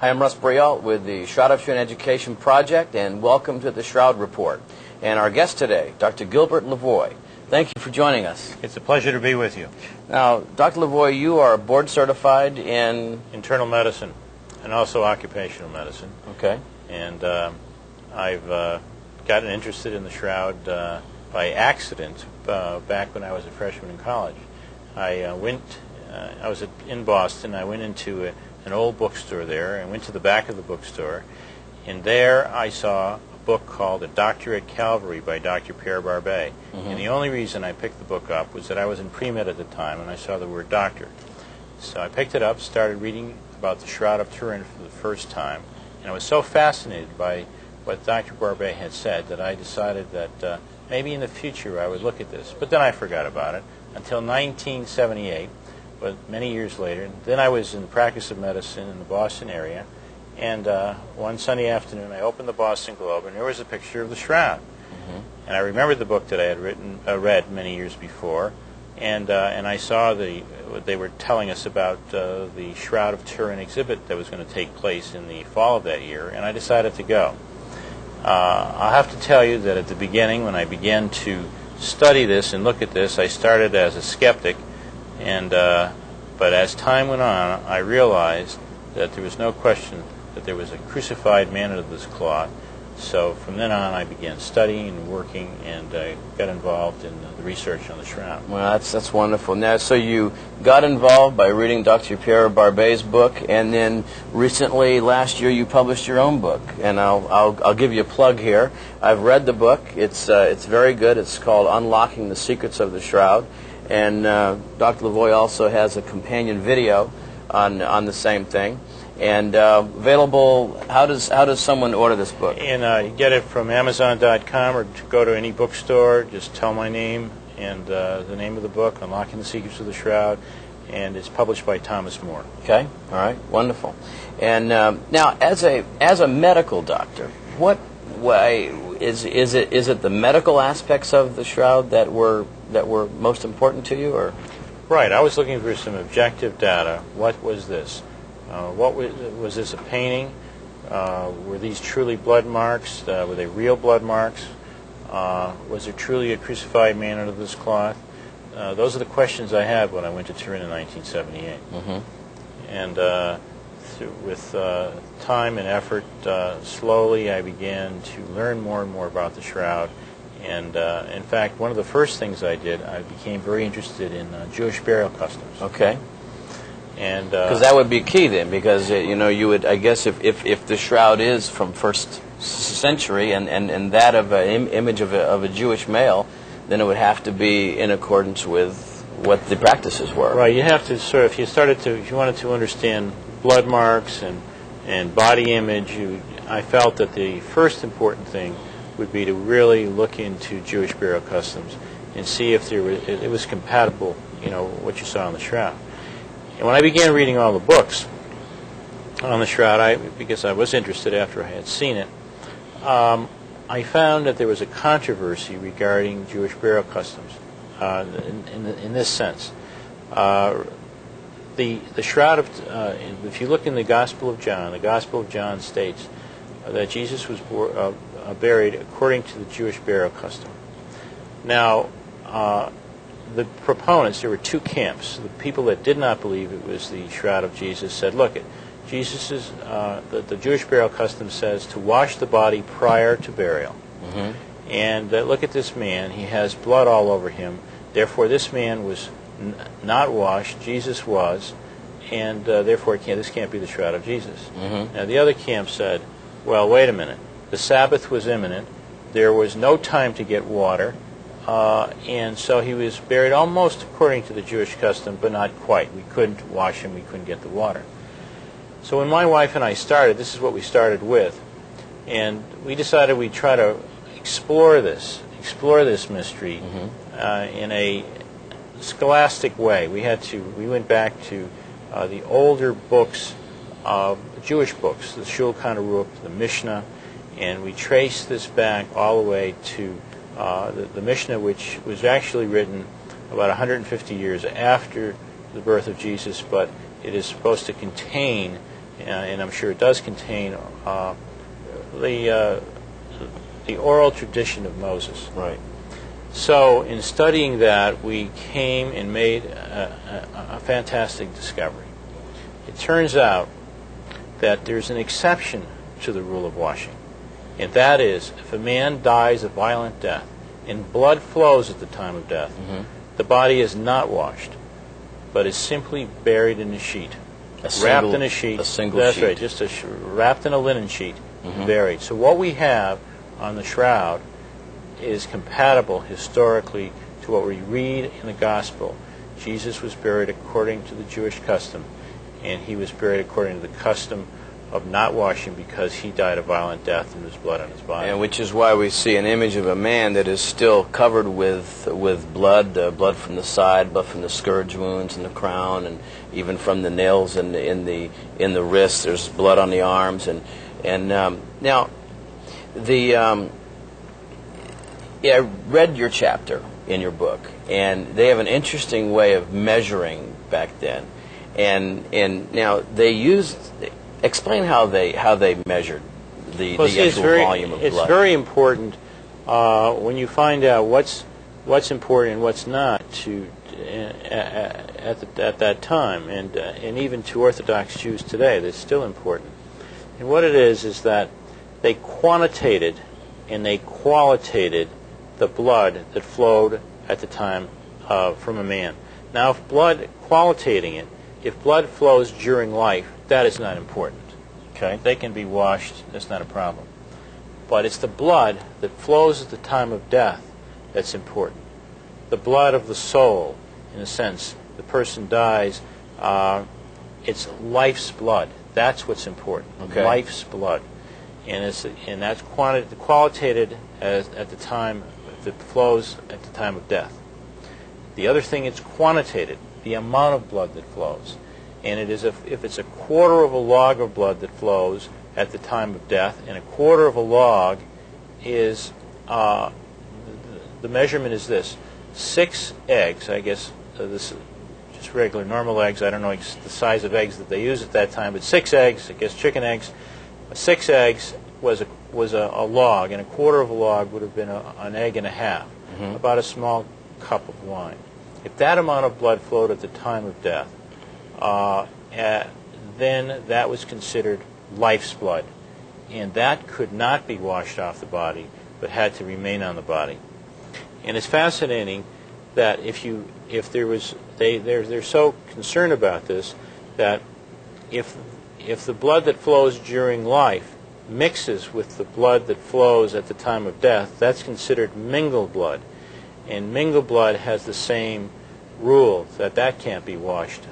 Hi, I'm Russ Breault with the Shroud Report Education Project, and welcome to the Shroud Report. And our guest today, Dr. Gilbert Lavoie. Thank you for joining us. It's a pleasure to be with you. Now, Dr. Lavoie, you are board certified in internal medicine and also occupational medicine. Okay. And I've gotten interested in the Shroud by accident back when I was a freshman in college. I was in Boston. I went into an old bookstore there and went to the back of the bookstore, and there I saw a book called A Doctor at Calvary by Dr. Pierre Barbet. Mm-hmm. And the only reason I picked the book up was that I was in pre-med at the time and I saw the word doctor. So I picked it up, started reading about the Shroud of Turin for the first time, and I was so fascinated by what Dr. Barbet had said that I decided that maybe in the future I would look at this. But then I forgot about it until 1978, but many years later. Then I was in the practice of medicine in the Boston area, and one Sunday afternoon I opened the Boston Globe and there was a picture of the Shroud. Mm-hmm. And I remembered the book that I had read many years before, and I saw what they were telling us about the Shroud of Turin exhibit that was going to take place in the fall of that year, and I decided to go. I'll have to tell you that at the beginning, when I began to study this and look at this, I started as a skeptic, but as time went on, I realized that there was no question that there was a crucified man under this cloth. So from then on, I began studying and working, and got involved in the research on the Shroud. Well, that's wonderful. Now, so you got involved by reading Dr. Pierre Barbet's book, and then recently, last year, you published your own book. And I'll give you a plug here. I've read the book. It's very good. It's called Unlocking the Secrets of the Shroud. And Dr. Lavoie also has a companion video on the same thing. And available. How does someone order this book? And you get it from Amazon.com, or go to any bookstore. Just tell my name and the name of the book, Unlocking the Secrets of the Shroud, and it's published by Thomas More. Okay. All right. Wonderful. And now, as a medical doctor, what way is it the medical aspects of the Shroud that were most important to you, or? Right. I was looking for some objective data. What was this? Was this a painting? Were these truly blood marks? Were they real blood marks? Was there truly a crucified man under this cloth? Those are the questions I had when I went to Turin in 1978. Mm-hmm. And with time and effort, slowly I began to learn more and more about the Shroud. And in fact, one of the first things I did, I became very interested in Jewish burial customs. Okay. And because that would be key then, because you would, I guess, if the Shroud is from first century and that of an image of a Jewish male, then it would have to be in accordance with what the practices were. Right. You have to sort of, if you wanted to understand blood marks and body image, I felt that the first important thing would be to really look into Jewish burial customs and see if it was compatible, what you saw in the Shroud. And when I began reading all the books on the Shroud, because I was interested after I had seen it, I found that there was a controversy regarding Jewish burial customs in this sense. The Shroud of, if you look in the Gospel of John states that Jesus was buried according to the Jewish burial custom. Now, the proponents, there were two camps. The people that did not believe it was the Shroud of Jesus said, look, the Jewish burial custom says to wash the body prior to burial. Mm-hmm. And look at this man. He has blood all over him. Therefore, this man was not washed. Jesus was. And therefore, this can't be the Shroud of Jesus. Mm-hmm. Now, the other camp said, well, wait a minute. The Sabbath was imminent. There was no time to get water. And so he was buried almost according to the Jewish custom, but not quite. We couldn't wash him. We couldn't get the water. So when my wife and I started, this is what we started with. And we decided we'd try to explore this mystery in a scholastic way. We went back to the older books, Jewish books, the Shulchan Aruch, the Mishnah, and we traced this back all the way to the Mishnah, which was actually written about 150 years after the birth of Jesus, but it is supposed to contain and I'm sure it does contain the oral tradition of Moses. Right. So in studying that, we came and made a fantastic discovery. It turns out that there's an exception to the rule of washing, and that is if a man dies a violent death and blood flows at the time of death, the body is not washed, but is simply buried in a sheet, wrapped in a sheet. A single That's sheet. right, just wrapped in a linen sheet, buried. So what we have on the shroud is compatible historically to what we read in the Gospel. Jesus was buried according to the Jewish custom, and he was buried according to the custom of not washing because he died a violent death and there was blood on his body. And which is why we see an image of a man that is still covered with blood, blood from the side, blood from the scourge wounds and the crown, and even from the nails in the wrists. There's blood on the arms, and now the I read your chapter in your book, and they have an interesting way of measuring back then, and now they used. Explain how they measured the actual volume of blood. It's very important when you find out what's important and what's not at that time, and even to Orthodox Jews today, that's still important. And what it is that they quantitated and they qualitated the blood that flowed at the time from a man. Now, if blood flows during life, that is not important. Okay, they can be washed. That's not a problem. But it's the blood that flows at the time of death that's important. The blood of the soul, in a sense, the person dies. It's life's blood. That's what's important. Okay. Life's blood, and that's qualitated at the time that flows at the time of death. The other thing, it's quantitated, the amount of blood that flows. And it is if it's a quarter of a log of blood that flows at the time of death, and a quarter of a log is, the measurement is this: 6 eggs, I guess, this just regular normal eggs, I don't know the size of eggs that they use at that time, but 6 eggs, I guess chicken eggs, 6 eggs was a log, and a quarter of a log would have been an egg and a half, about a small cup of wine. If that amount of blood flowed at the time of death, then that was considered life's blood, and that could not be washed off the body, but had to remain on the body. And it's fascinating that they're so concerned about this that if the blood that flows during life mixes with the blood that flows at the time of death, that's considered mingled blood, and mingled blood has the same rule that can't be washed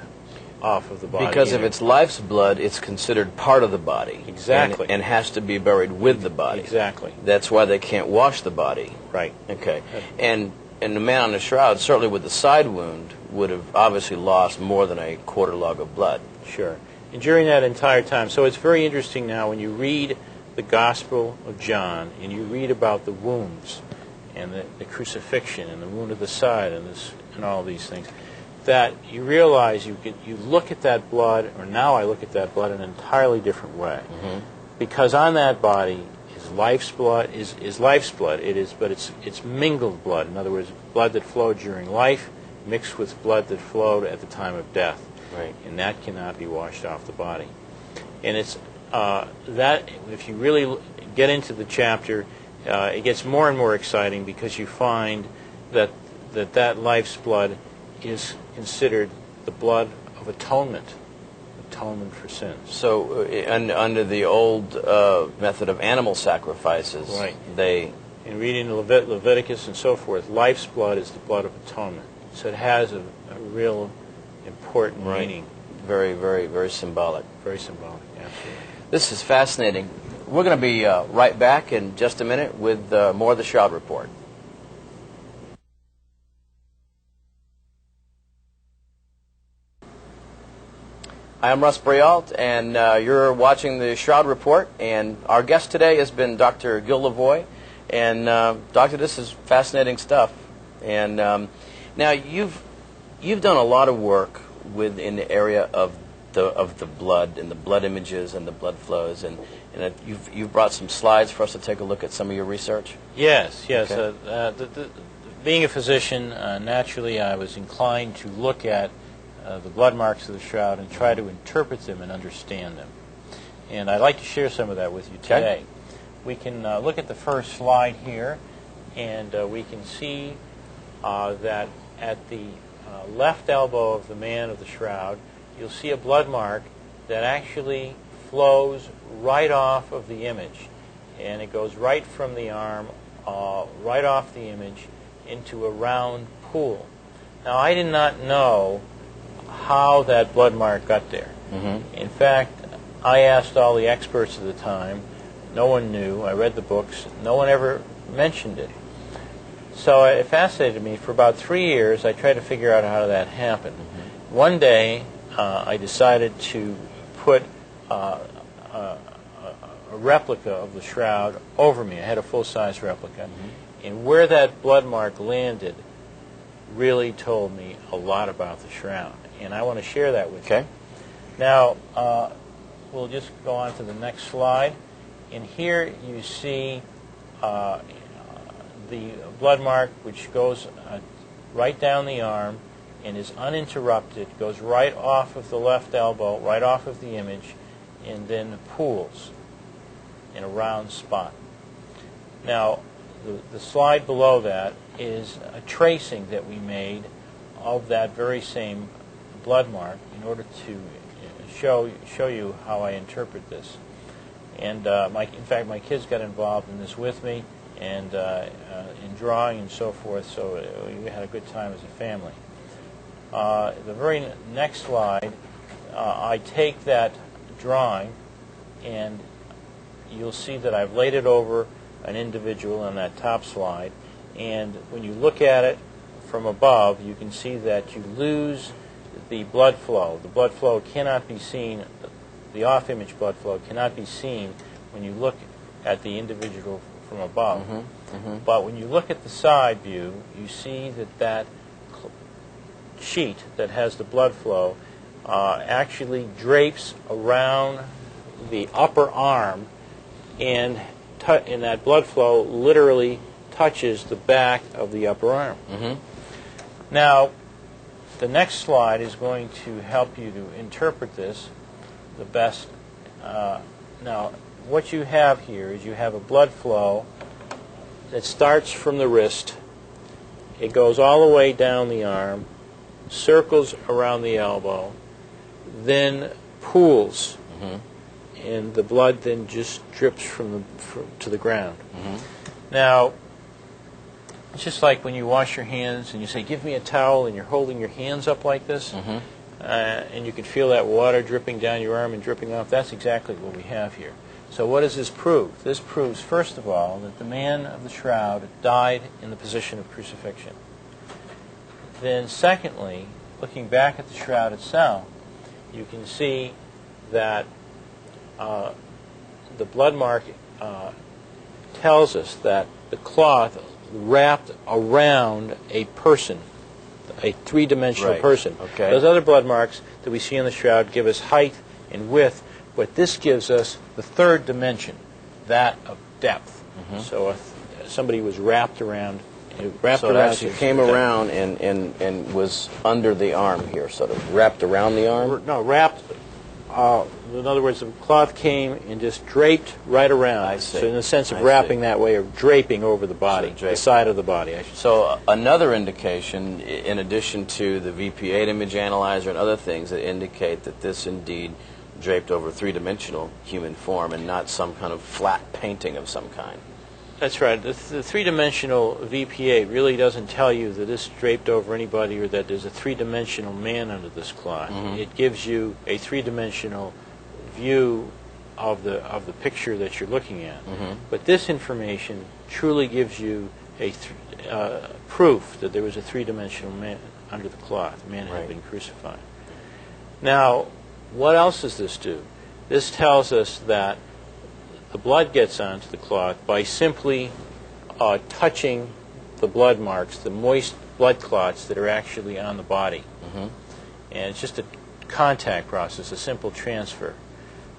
off of the body. Because if it's life's blood, it's considered part of the body. Exactly. And has to be buried with the body. Exactly. That's why they can't wash the body. Right. Okay. And the man on the shroud, certainly with the side wound, would have obviously lost more than a quarter log of blood. Sure. And during that entire time, so it's very interesting now when you read the Gospel of John and you read about the wounds and the crucifixion and the wound of the side and all these things, that you realize you look at that blood, or now I look at that blood in an entirely different way, because on that body is life's blood. Is life's blood. It is, but it's mingled blood. In other words, blood that flowed during life mixed with blood that flowed at the time of death, right? And that cannot be washed off the body. And it's that if you really get into the chapter, it gets more and more exciting because you find that life's blood is considered the blood of atonement for sins. So under the old method of animal sacrifices, right, in reading Leviticus and so forth, life's blood is the blood of atonement. So it has a real important meaning. Very, very, very symbolic. Very symbolic, absolutely. This is fascinating. We're going to be right back in just a minute with more of the Shroud Report. Hi, I'm Russ Breault, and you're watching the Shroud Report, and our guest today has been Dr. Gilbert Lavoie, and Doctor, this is fascinating stuff. And now you've done a lot of work in the area of the blood and the blood images and the blood flows, and you've brought some slides for us to take a look at some of your research. Yes. Okay. Being a physician, naturally I was inclined to look at the blood marks of the shroud and try to interpret them and understand them. And I'd like to share some of that with you today. Okay. We can look at the first slide here, and we can see that at the left elbow of the man of the shroud, you'll see a blood mark that actually flows right off of the image. And it goes right from the arm, right off the image, into a round pool. Now, I did not know how that blood mark got there. Mm-hmm. In fact, I asked all the experts at the time. No one knew. I read the books. No one ever mentioned it. So it fascinated me. For about 3 years, I tried to figure out how that happened. Mm-hmm. One day, I decided to put a replica of the shroud over me. I had a full-size replica. Mm-hmm. And where that blood mark landed really told me a lot about the shroud. And I want to share that with you. Now, we'll just go on to the next slide. And here you see the blood mark, which goes right down the arm and is uninterrupted, goes right off of the left elbow, right off of the image, and then pools in a round spot. Now, the slide below that is a tracing that we made of that very same blood mark in order to show you how I interpret this. And in fact, my kids got involved in this with me, and in drawing and so forth, so we had a good time as a family. The very next slide, I take that drawing, and you'll see that I've laid it over an individual on that top slide, and when you look at it from above, you can see that you lose the blood flow. The blood flow cannot be seen, the off-image blood flow cannot be seen when you look at the individual from above. Mm-hmm. Mm-hmm. But when you look at the side view, you see that sheet that has the blood flow actually drapes around the upper arm, and that blood flow literally touches the back of the upper arm. Mm-hmm. Now, the next slide is going to help you to interpret this the best. Now, what you have here is you have a blood flow that starts from the wrist. It goes all the way down the arm, circles around the elbow, then pools, mm-hmm. and the blood then just drips to the ground. Mm-hmm. Now, it's just like when you wash your hands and you say, "Give me a towel," and you're holding your hands up like this, mm-hmm. And you can feel that water dripping down your arm and dripping off. That's exactly what we have here. So what does this prove? This proves, first of all, that the man of the shroud died in the position of crucifixion. Then secondly, looking back at the shroud itself, you can see that the blood mark tells us that the cloth wrapped around a person, a three-dimensional person. Okay. Those other blood marks that we see in the shroud give us height and width, but this gives us the third dimension, that of depth. Mm-hmm. So somebody was wrapped around. So it actually came around and was under the arm here, sort of wrapped around the arm? No, wrapped. In other words, the cloth came and just draped right around. I see. So in the sense of wrapping that way, or draping over the body, the side of the body, I should say. So another indication, in addition to the VP8 image analyzer and other things that indicate that this indeed draped over three-dimensional human form and not some kind of flat painting of some kind. That's right. The three-dimensional VP8 really doesn't tell you that this draped over anybody or that there's a three-dimensional man under this cloth. Mm-hmm. It gives you a three-dimensional view of the picture that you're looking at. Mm-hmm. But this information truly gives you a proof that there was a three-dimensional man under the cloth. The man had been crucified. Now, what else does this do? This tells us that the blood gets onto the cloth by simply touching the blood marks, the moist blood clots that are actually on the body. Mm-hmm. And it's just a contact process, a simple transfer.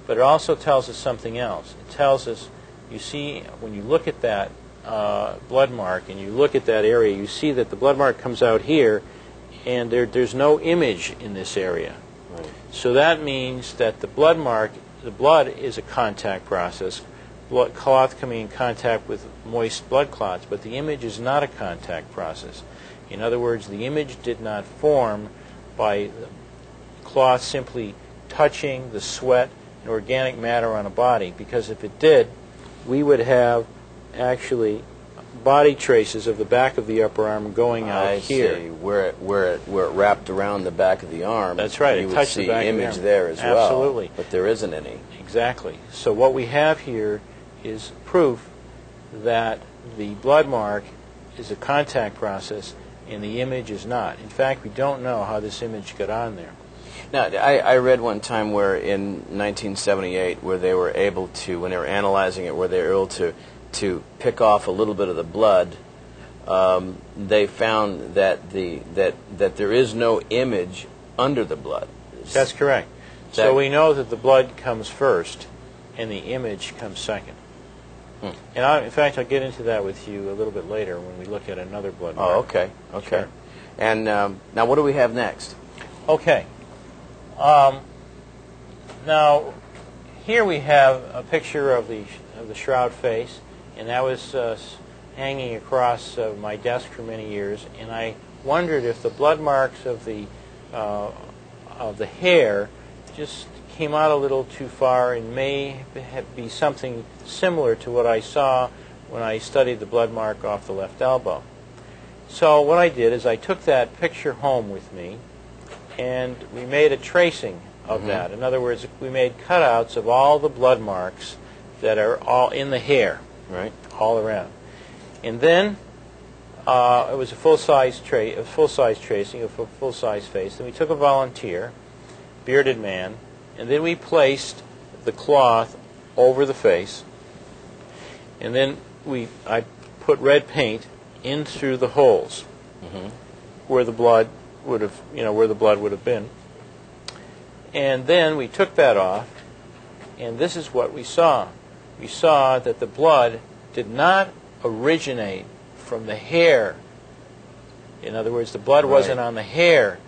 But it also tells us something else. It tells us, you see, when you look at that blood mark and you look at that area, you see that the blood mark comes out here, and there's no image in this area. Right. So that means that the blood is a contact process, cloth coming in contact with moist blood clots, but the image is not a contact process. In other words, the image did not form by the cloth simply touching the sweat and organic matter on a body, because if it did, we would have actually body traces of the back of the upper arm going out here. I see. Where it wrapped around the back of the arm. That's right. You It would touched see the back image of the arm. there as well. Absolutely. But there isn't any. Exactly. So what we have here is proof that the blood mark is a contact process and the image is not. In fact, we don't know how this image got on there. Now, I read one time where in 1978, where they were able to, when they were analyzing it, where they were able to pick off a little bit of the blood, they found that there is no image under the blood. That's correct. So we know that the blood comes first and the image comes second. And in fact, I'll get into that with you a little bit later when we look at another blood mark. Oh, okay. Okay. Sure. And now what do we have next? Okay. Now, here we have a picture of the shroud face, and that was hanging across my desk for many years, and I wondered if the blood marks of the hair just came out a little too far and may be something similar to what I saw when I studied the blood mark off the left elbow. So what I did is I took that picture home with me, and we made a tracing of that. In other words, we made cutouts of all the blood marks that are all in the hair, Right. all around. And then it was a full-size tracing, a full-size face. Then we took a volunteer, bearded man, and then we placed the cloth over the face, and then I put red paint in through the holes where the blood would have been. And then we took that off, and this is what we saw. We saw that the blood did not originate from the hair. In other words, the blood wasn't on the hair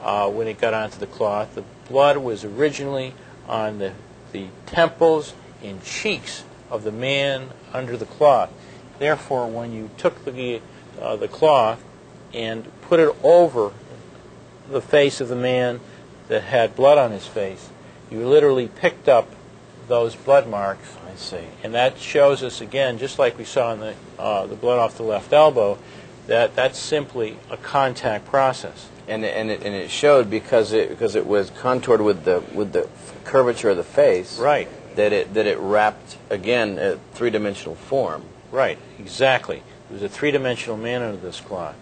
when it got onto the cloth. The blood was originally on the temples and cheeks of the man under the cloth. Therefore, when you took the cloth and put it over the face of the man that had blood on his face, you literally picked up those blood marks. I see. And that shows us, again, just like we saw in the blood off the left elbow, that that's simply a contact process. And it showed because it was contoured with the curvature of the face. Right. That it wrapped again a three-dimensional form. Right. Exactly. It was a three-dimensional man under this cloth.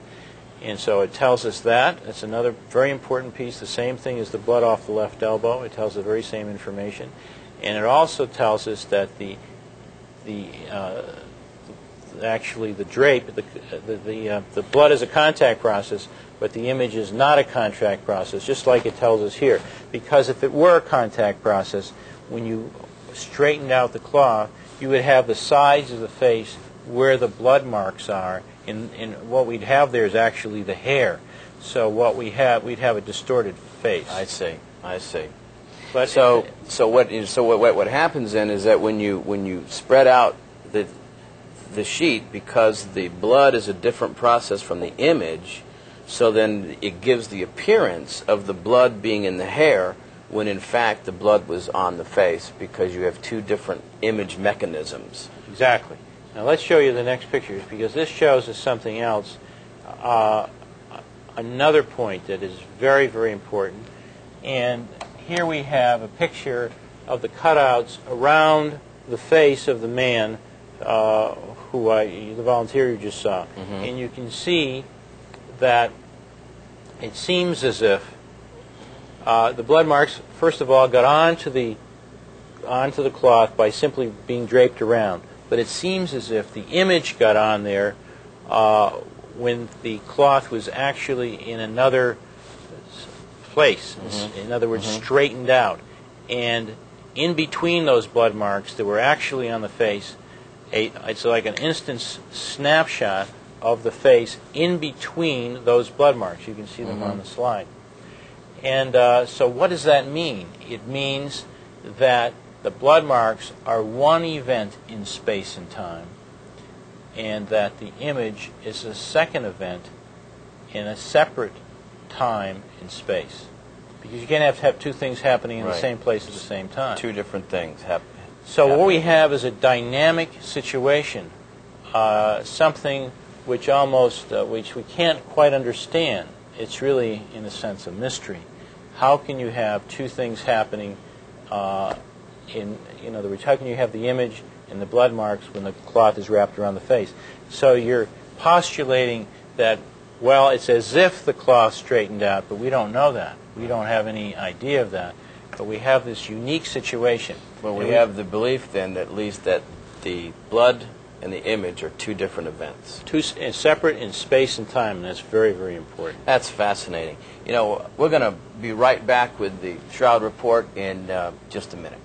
And so it tells us that. It's another very important piece, the same thing as the blood off the left elbow. It tells the very same information. And it also tells us that actually the blood is a contact process, but the image is not a contact process, just like it tells us here. Because if it were a contact process, when you straightened out the cloth, you would have the sides of the face where the blood marks are, and what we'd have there is actually the hair. So what we'd have a distorted face. I see. But So what happens then is that when you spread out the sheet, because the blood is a different process from the image, so then it gives the appearance of the blood being in the hair when in fact the blood was on the face, because you have two different image mechanisms. Exactly. Now let's show you the next pictures, because this shows us something else, another point that is very, very important. And here we have a picture of the cutouts around the face of the man the volunteer you just saw. And you can see that it seems as if the blood marks, first of all, got onto the cloth by simply being draped around. But it seems as if the image got on there when the cloth was actually in another place. In other words, straightened out. And in between those blood marks that were actually on the face, it's like an instant snapshot of the face in between those blood marks. You can see them on the slide. And so what does that mean? It means that the blood marks are one event in space and time, and that the image is a second event in a separate time and space. Because you can't have two things happening in the same place at the same time. Two different things happen. So what we have is a dynamic situation, something which which we can't quite understand. It's really, in a sense, a mystery. How can you have two things happening? In other words, how can you have the image and the blood marks when the cloth is wrapped around the face? So you're postulating that, well, it's as if the cloth straightened out, but we don't know that. We don't have any idea of that. But we have this unique situation. Well, we have the belief then, at least, that the blood and the image are two different events. Two separate in space and time, and that's very, very important. That's fascinating. You know, we're going to be right back with the Shroud Report in just a minute.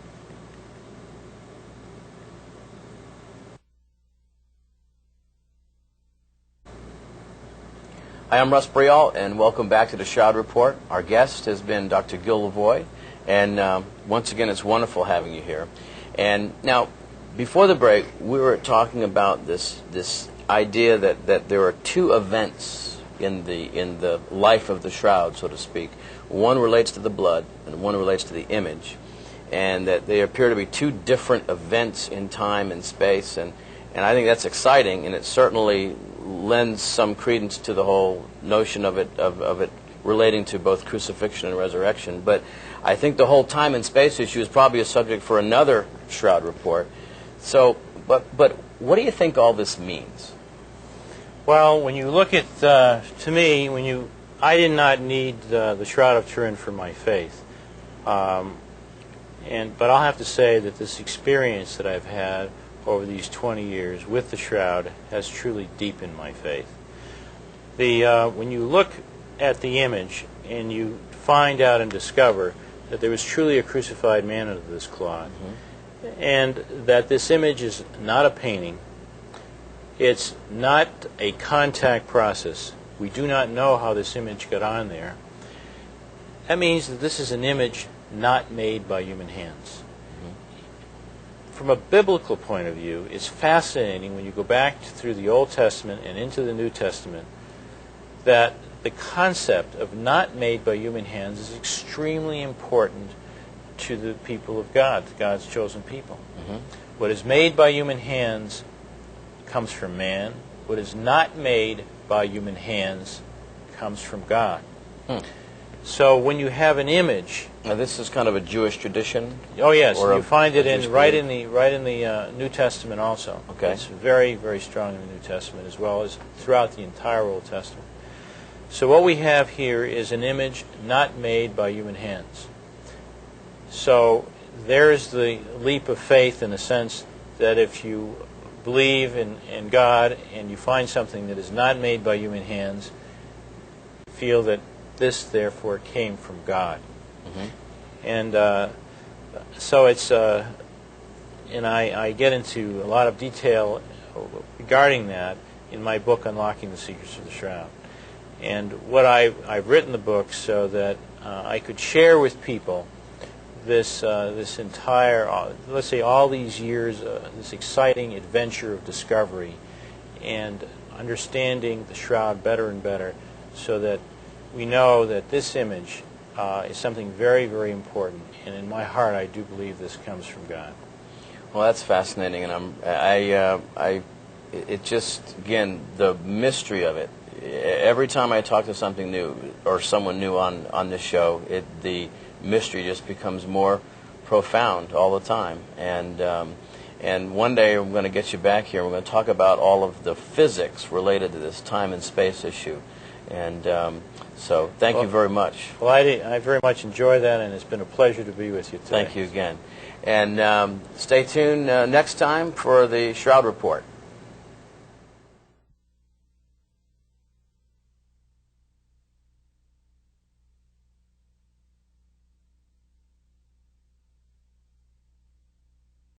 Hi, I'm Russ Breault, and welcome back to the Shroud Report. Our guest has been Dr. Gil Lavoie, and once again, it's wonderful having you here. And now, before the break, we were talking about this idea that there are two events in the life of the shroud, so to speak. One relates to the blood, and one relates to the image, and that they appear to be two different events in time and space. And I think that's exciting, and it certainly lends some credence to the whole notion of it relating to both crucifixion and resurrection. But I think the whole time and space issue is probably a subject for another Shroud Report. So, but what do you think all this means? Well, when you look at, to me, I did not need the Shroud of Turin for my faith. But I'll have to say that this experience that I've had over these 20 years with the shroud has truly deepened my faith. When you look at the image and you find out and discover that there was truly a crucified man under this cloth, and that this image is not a painting, it's not a contact process. We do not know how this image got on there. That means that this is an image not made by human hands. From a biblical point of view, it's fascinating when you go back through the Old Testament and into the New Testament that the concept of not made by human hands is extremely important to the people of God, God's chosen people. What is made by human hands comes from man. What is not made by human hands comes from God. So when you have an image, now this is kind of a Jewish tradition. Oh yes, you find it right in the New Testament also. Okay, it's very, very strong in the New Testament as well as throughout the entire Old Testament. So what we have here is an image not made by human hands. So there's the leap of faith in the sense that if you believe in God and you find something that is not made by human hands, feel that this therefore came from God. And so it's, and I get into a lot of detail regarding that in my book, Unlocking the Secrets of the Shroud. And what I've written the book so that I could share with people this entire, let's say all these years, this exciting adventure of discovery and understanding the shroud better and better, so that we know that this image is something very, very important. And in my heart, I do believe this comes from God. Well, that's fascinating, and it just, again, the mystery of it. Every time I talk to something new or someone new on this show, the mystery just becomes more profound all the time. And one day I'm going to get you back here. We're going to talk about all of the physics related to this time and space issue. And so thank you very much. Well, I very much enjoy that, and it's been a pleasure to be with you today. Thank you again. And stay tuned next time for the Shroud Report.